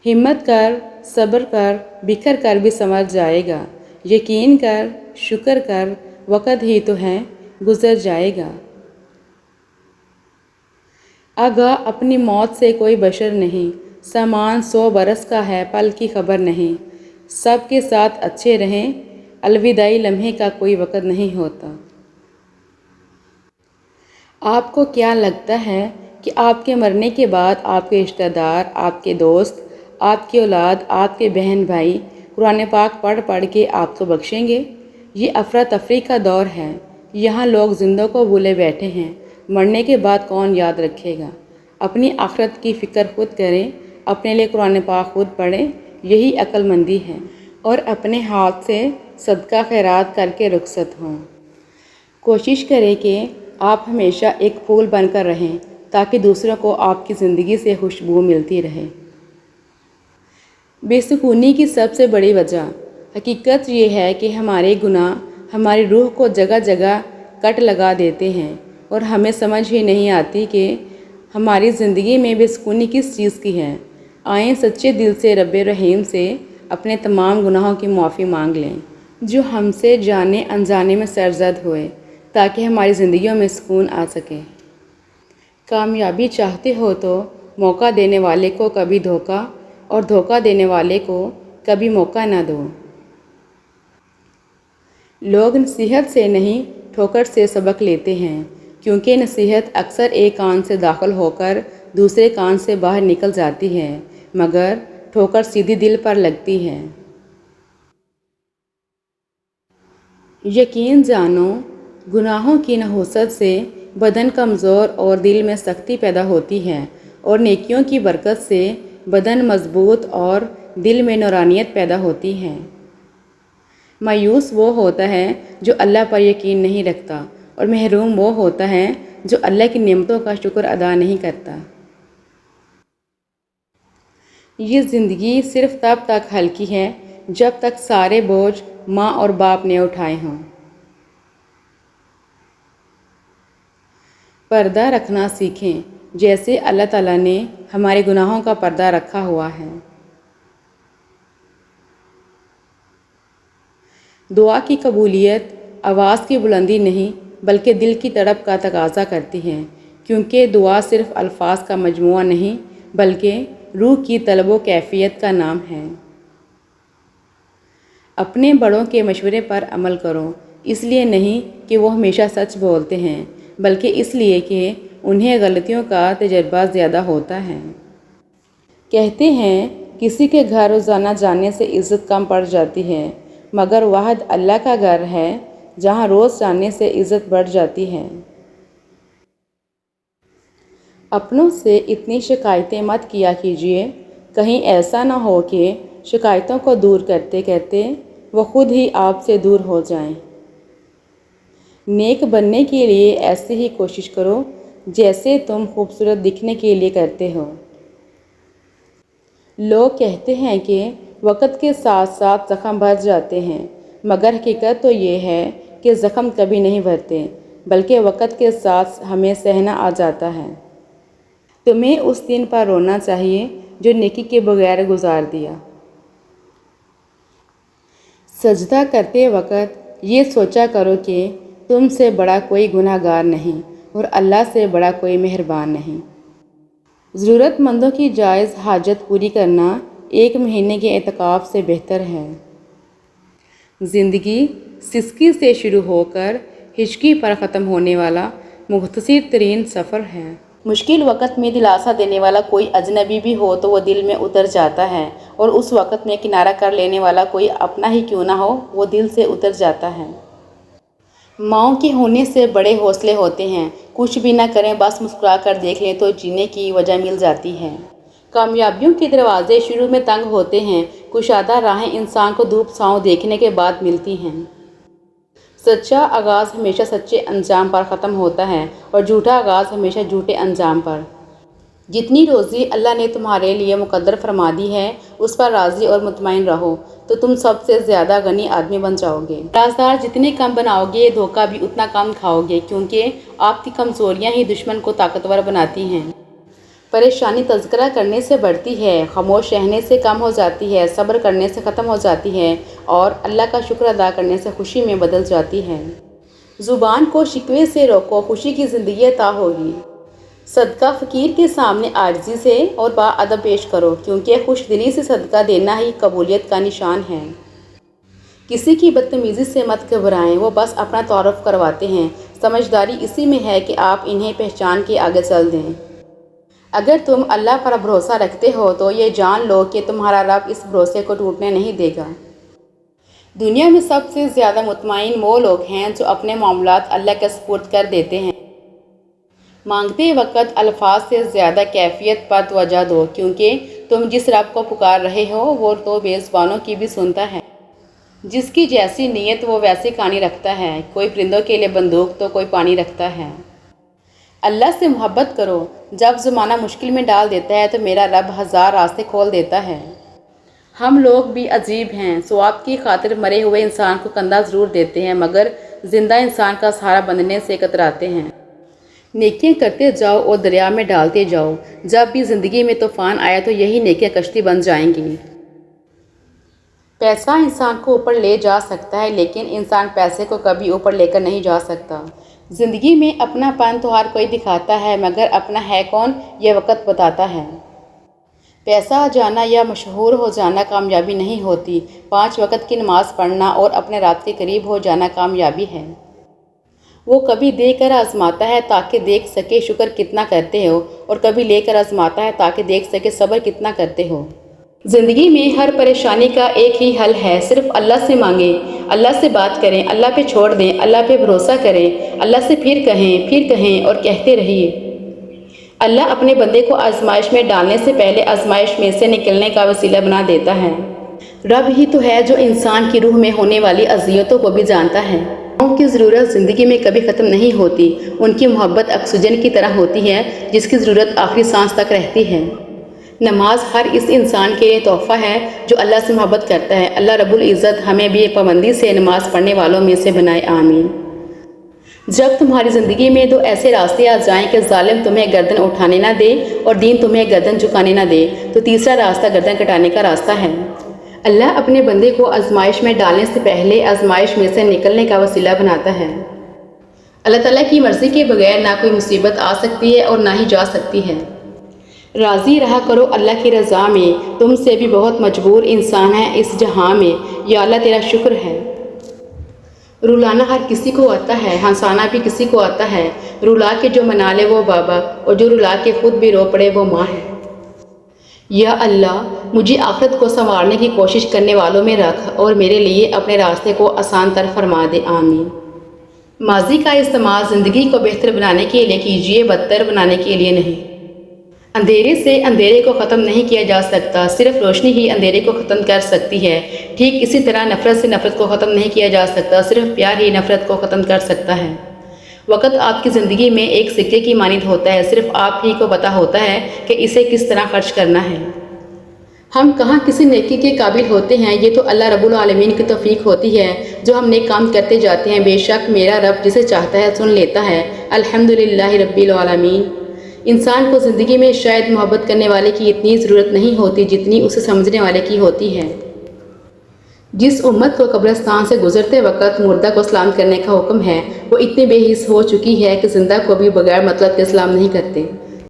हिम्मत कर, सब्र कर, बिखर कर भी समझ जाएगा। यकीन कर, शुक्र कर, वक़्त ही तो है, गुज़र जाएगा। आगाह अपनी मौत से कोई बशर नहीं, सामान 100 बरस का है, पल की खबर नहीं। सब के साथ अच्छे रहें, अलविदाई लम्हे का कोई वक़्त नहीं होता। आपको क्या लगता है कि आपके मरने के बाद आपके रिश्तेदार, आपके दोस्त, आपकी औलाद, आपके बहन भाई कुरान पाक पढ़ पढ़ के आपको बख्शेंगे? ये अफरा तफरी का दौर है। यहाँ लोग जिंदों को भूले बैठे हैं। मरने के बाद कौन याद रखेगा? अपनी आखिरत की फ़िक्र खुद करें, अपने लिए कुरान पाक खुद पढ़ें, यही अक्लमंदी है। और अपने हाथ से सदका खैरात करके रुखसत हों। कोशिश करें कि आप हमेशा एक फूल बनकर रहें ताकि दूसरों को आपकी ज़िंदगी से खुशबू मिलती रहे। बेसुकूनी की सबसे बड़ी वजह हकीकत ये है कि हमारे गुनाह हमारी रूह को जगह जगह कट लगा देते हैं और हमें समझ ही नहीं आती कि हमारी ज़िंदगी में बेसुकूनी किस चीज़ की है। आएँ सच्चे दिल से रब्बे रहीम से अपने तमाम गुनाहों की माफ़ी मांग लें जो हमसे जाने अनजाने में सरजद हुए, ताकि हमारी ज़िंदगियों में सुकून आ सके। कामयाबी चाहते हो तो मौका देने वाले को कभी धोखा और धोखा देने वाले को कभी मौका ना दो। लोग नसीहत से नहीं ठोकर से सबक लेते हैं, क्योंकि नसीहत अक्सर एक कान से दाखिल होकर दूसरे कान से बाहर निकल जाती है, मगर ठोकर सीधी दिल पर लगती है। यकीन जानो, गुनाहों की नहुसत से बदन कमज़ोर और दिल में सख्ती पैदा होती है, और नेकियों की बरकत से बदन मजबूत और दिल में नूरानियत पैदा होती है। मायूस वो होता है जो अल्लाह पर यकीन नहीं रखता, और महरूम वो होता है जो अल्लाह की नेमतों का शुक्र अदा नहीं करता। ये ज़िंदगी सिर्फ़ तब तक हल्की है जब तक सारे बोझ माँ और बाप ने उठाए हों। पर्दा रखना सीखें, जैसे अल्लाह ताला ने हमारे गुनाहों का पर्दा रखा हुआ है। दुआ की कबूलियत आवाज़ की बुलंदी नहीं बल्कि दिल की तड़प का तकाज़ा करती है, क्योंकि दुआ सिर्फ़ अल्फाज का मजमूआ नहीं बल्कि रूह की तलब कैफियत का नाम है। अपने बड़ों के मशवरे पर अमल करो, इसलिए नहीं कि वो हमेशा सच बोलते हैं, बल्कि इसलिए कि उन्हें गलतियों का तजर्बा ज़्यादा होता है। कहते हैं किसी के घर रोज़ाना जाने से इज़्ज़त कम पड़ जाती है, मगर वाहिद अल्लाह का घर है जहाँ रोज़ जाने से इज़्ज़त बढ़ जाती है। अपनों से इतनी शिकायतें मत किया कीजिए, कहीं ऐसा ना हो कि शिकायतों को दूर करते करते वो खुद ही आपसे दूर हो जाएं। नेक बनने के लिए ऐसे ही कोशिश करो जैसे तुम खूबसूरत दिखने के लिए करते हो। लोग कहते हैं कि वक़्त के साथ साथ ज़ख़म भर जाते हैं, मगर हकीकत तो ये है कि ज़ख़म कभी नहीं भरते, बल्कि वक़्त के साथ हमें सहना आ जाता है। तुम्हें उस दिन पर रोना चाहिए जो नेकी के बगैर गुजार दिया। सजदा करते वक़्त ये सोचा करो कि तुमसे बड़ा कोई गुनाहगार नहीं और अल्लाह से बड़ा कोई मेहरबान नहीं। ज़रूरतमंदों की जायज़ हाजत पूरी करना 1 महीने के एतकाफ़ से बेहतर है। ज़िंदगी सिसकी से शुरू होकर हिचकी पर ख़त्म होने वाला मुख्तसर तरीन सफ़र है। मुश्किल वक़्त में दिलासा देने वाला कोई अजनबी भी हो तो वो दिल में उतर जाता है, और उस वक़्त में किनारा कर लेने वाला कोई अपना ही क्यों ना हो वो दिल से उतर जाता है। माँओं के होने से बड़े हौसले होते हैं, कुछ भी ना करें बस मुस्कुरा कर देख लें तो जीने की वजह मिल जाती है। कामयाबियों के दरवाजे शुरू में तंग होते हैं, कुशादा राहें इंसान को धूप छाँव देखने के बाद मिलती हैं। सच्चा आगाज़ हमेशा सच्चे अंजाम पर ख़त्म होता है और झूठा आगाज़ हमेशा झूठे अंजाम पर। जितनी रोज़ी अल्लाह ने तुम्हारे लिए मुकद्दर फरमा दी है उस पर राज़ी और मुतमईन रहो तो तुम सबसे ज़्यादा गनी आदमी बन जाओगे। राज़दार जितने कम बनाओगे धोखा भी उतना कम खाओगे, क्योंकि आपकी कमज़ोरियाँ ही दुश्मन को ताकतवर बनाती हैं। परेशानी तज़किरा करने से बढ़ती है, खामोश रहने से कम हो जाती है, सब्र करने से ख़त्म हो जाती है और अल्लाह का शुक्र अदा करने से खुशी में बदल जाती है। ज़ुबान को शिकवे से रोको, खुशी की ज़िंदगी अता होगी। सदका फ़कीर के सामने आजिज़ी से और बाअदब पेश करो, क्योंकि खुश दिली से सदका देना ही कबूलियत का निशान है। किसी की बदतमीज़ी से मत घबराएं, वो बस अपना तारुफ करवाते हैं। समझदारी इसी में है कि आप इन्हें पहचान के आगे चल दें। अगर तुम अल्लाह पर भरोसा रखते हो तो ये जान लो कि तुम्हारा रब इस भरोसे को टूटने नहीं देगा। दुनिया में सबसे ज़्यादा मुतमईन वो लोग हैं जो अपने मामलात अल्लाह के सुपुर्द कर देते हैं। मांगते वक्त अल्फाज से ज़्यादा कैफियत पर तवज्जो दो, क्योंकि तुम जिस रब को पुकार रहे हो वो तो बेज़ुबानों की भी सुनता है। जिसकी जैसी नीयत वो वैसी कहानी रखता है। कोई परिंदों के लिए बंदूक तो कोई पानी रखता है। अल्लाह से मोहब्बत करो। जब ज़माना मुश्किल में डाल देता है तो मेरा रब हज़ार रास्ते खोल देता है। हम लोग भी अजीब हैं, सवाब की खातिर मरे हुए इंसान को कंधा ज़रूर देते हैं, मगर ज़िंदा इंसान का सहारा बंधने से कतराते हैं। नेकियां करते जाओ और दरिया में डालते जाओ। जब भी ज़िंदगी में तूफ़ान आया तो यही नेकियां कश्ती बन जाएंगी। पैसा इंसान को ऊपर ले जा सकता है, लेकिन इंसान पैसे को कभी ऊपर लेकर नहीं जा सकता। ज़िंदगी में अपनापन तो हर कोई दिखाता है, मगर अपना है कौन ये वक्त बताता है। पैसा आ जाना या मशहूर हो जाना कामयाबी नहीं होती। 5 वक्त की नमाज़ पढ़ना और अपने रब के करीब हो जाना कामयाबी है। वो कभी देकर आजमाता है ताकि देख सके शुक्र कितना करते हो, और कभी लेकर आजमाता है ताकि देख सके सब्र कितना करते हो। ज़िंदगी में हर परेशानी का एक ही हल है, सिर्फ अल्लाह से मांगें, अल्लाह से बात करें, अल्लाह पे छोड़ दें, अल्लाह पे भरोसा करें, अल्लाह से फिर कहें और कहते रहिए। अल्लाह अपने बंदे को आजमाइश में डालने से पहले आजमाइश में से निकलने का वसीला बना देता है। रब ही तो है जो इंसान की रूह में होने वाली अज़ियतों को भी जानता है। उनकी ज़रूरत ज़िंदगी में कभी ख़त्म नहीं होती। उनकी मोहब्बत ऑक्सीजन की तरह होती है जिसकी ज़रूरत आखिरी सांस तक रहती है। नमाज हर इस इंसान के लिए तोहफ़ा है जो अल्लाह से मोहब्बत करता है। अल्लाह रब्बुल इज़्ज़त हमें भी पाबंदी से नमाज़ पढ़ने वालों में से बनाए, आमीन। जब तुम्हारी ज़िंदगी में 2 ऐसे रास्ते आ जाएं कि जालिम तुम्हें गर्दन उठाने ना दे और दीन तुम्हें गर्दन झुकाने ना दे, तो तीसरा रास्ता गर्दन कटाने का रास्ता है। अल्लाह अपने बंदे को आजमाइश में डालने से पहले आजमाइश में से निकलने का वसीला बनाता है। अल्लाह ताला की मर्ज़ी के बगैर ना कोई मुसीबत आ सकती है और ना ही जा सकती है। राज़ी रहा करो अल्लाह की रज़ा में। तुमसे भी बहुत मजबूर इंसान है इस जहां में, या अल्लाह तेरा शुक्र है। रुलाना हर किसी को आता है, हंसाना भी किसी को आता है। रुला के जो मना ले वो बाबा, और जो रुला के खुद भी रो पड़े वो माँ है। या अल्लाह, मुझे आखिरत को संवारने की कोशिश करने वालों में रख और मेरे लिए अपने रास्ते को आसान तर फरमा दे, आमीन। माजी का इस्तेमाल ज़िंदगी को बेहतर बनाने के लिए कीजिए, बदतर बनाने के लिए नहीं। अंधेरे से अंधेरे को ख़त्म नहीं किया जा सकता, सिर्फ रोशनी ही अंधेरे को ख़त्म कर सकती है। ठीक इसी तरह नफ़रत से नफ़रत को ख़त्म नहीं किया जा सकता, सिर्फ प्यार ही नफ़रत को ख़त्म कर सकता है। वक़्त आपकी ज़िंदगी में एक सिक्के की मानिंद होता है, सिर्फ आप ही को पता होता है कि इसे किस तरह खर्च करना है। हम कहाँ किसी नेकी के काबिल होते हैं, ये तो अल्लाह रब्बुल आलमीन की तौफीक होती है जो हम नेक काम करते जाते हैं। बेशक मेरा रब जिसे चाहता है सुन लेता है। अल्हम्दुलिल्लाहि रब्बिल आलमीन। इंसान को ज़िंदगी में शायद मोहब्बत करने वाले की इतनी ज़रूरत नहीं होती जितनी उसे समझने वाले की होती है। जिस उम्मत को कब्रिस्तान से गुजरते वक्त मुर्दा को सलाम करने का हुक्म है, वो इतनी बेहिस हो चुकी है कि ज़िंदा को भी बगैर मतलब के सलाम नहीं करते।